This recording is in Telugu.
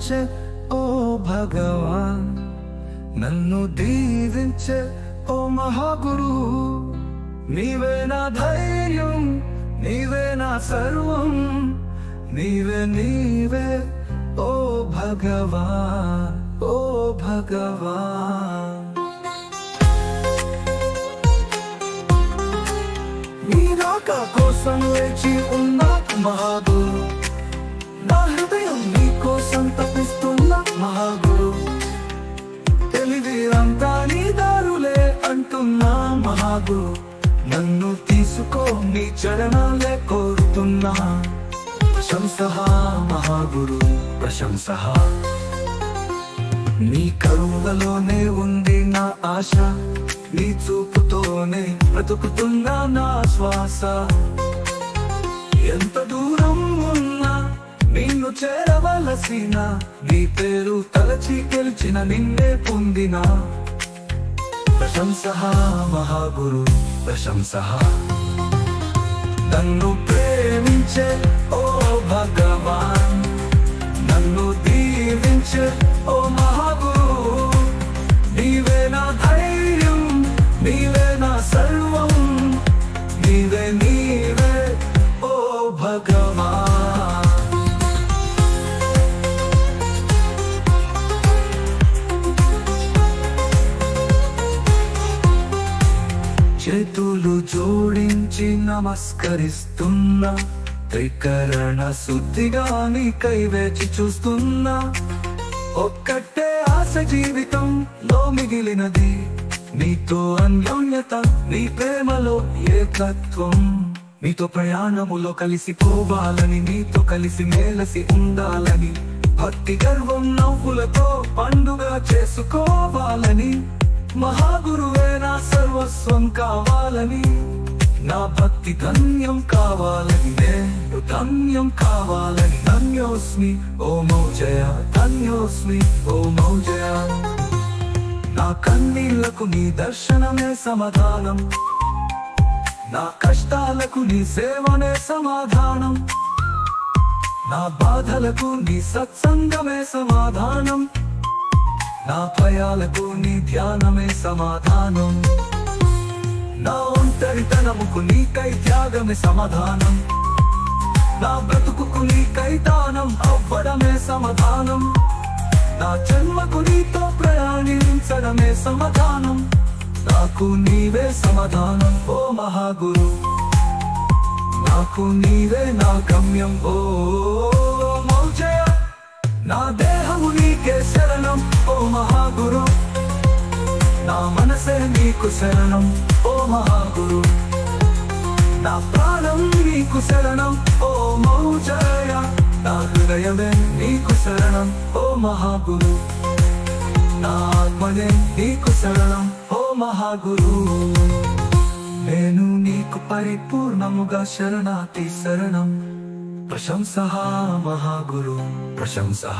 దీవించే ఓ భగవాన్, నన్ను దీవించే ఓ మహాగురు. నీవే నా ధైర్యం, నీవే నా సర్వం, నీవే నీవే ఓ భగవాన్, ఓ భగవాన్. నీ రాక కోసం వేచి ఉన్న మహాగురు, నా హృదయం నీ కోసం తప్పిస్తున్న మహాగురు. తెలివి అంతా నీ దారులే అంటున్నా మహాగురు, నన్ను తీసుకో నీ చరణాలే కోరుతున్నా. ప్రశంసః మహాగురు, ప్రశంసః. నీ కరుణలోనే ఉంది నా ఆశ, నీ చూపుతోనే బ్రతుకుతున్నా నా శ్వాస. ఎంత దూరం ఉన్నా నిన్ను చేరవలసిన, నీ పేరు తలచి గెలిచిన నిన్నే పొందిన. ప్రశంసః మహాగురు, ప్రశంసః. నన్ను ప్రేమించే ఓ భగవాన్, నన్ను దీవించే ఓ మహాగురు. నీవే నా ధైర్యం, నీవే నా సర్వం, నీవే నీవే ఓ భగవాన్. చేతులు జోడించి నమస్కరిస్తున్నా, త్రికరణ శుద్ధిగా నీకై వేచి చూస్తున్నా. ఒక్కటే ఆశ జీవితంలో మిగిలినది, నీతో అన్యోన్యత, నీ ప్రేమలో ఏకత్వం. నీతో ప్రయాణములో కలిసిపోవాలని, నీతో కలిసి మేలసి ఉండాలని. భక్తి గర్వం నవ్వులతో పండుగ చేసుకోవాలని. మహాగురువే నా సర్వస్వం కావాలని, నా భక్తి ధన్యం కావాలని, నేను ధన్యం కావాలని. ధన్యోస్మి ఓ మౌజయ, ధన్యోస్మి ఓ మౌజయ. నా కన్నీళ్లకు నీ దర్శనమే సమాధానం, నా కష్టాలకు నీ సేవనే సమాధానం. నా బాధలకు నీ సత్సంగమే సమాధానం, నా భయాలకు నీ ధ్యానమే సమాధానం. నా ఒంటరితనముకు నీకై త్యాగమే సమాధానం, నా బ్రతుకుకు నీకై దానం అవ్వడమే సమాధానం. నా జన్మకు నీతో ప్రయాణించడమే సమాధానం, నాకు నీవే సమాధానం ఓ మహాగురు. నాకు నీవే నా గమ్యం ఓ మౌజయ. నా దేహము నీకే శరణం ఓ మహాగురు, నా మనసే నీకు శరణం ఓ మహాగురు. నా ప్రాణం నీకు శరణం ఓ మౌజయ, నా హృదయమే నీకు శరణం ఓ మహాగురు. నా ఆత్మనే నీకు శరణం ఓ మహాగురు. నేను నీకు పరిపూర్ణముగా శరణాతి శరణం. ప్రశంసః మహాగురు, ప్రశంసః.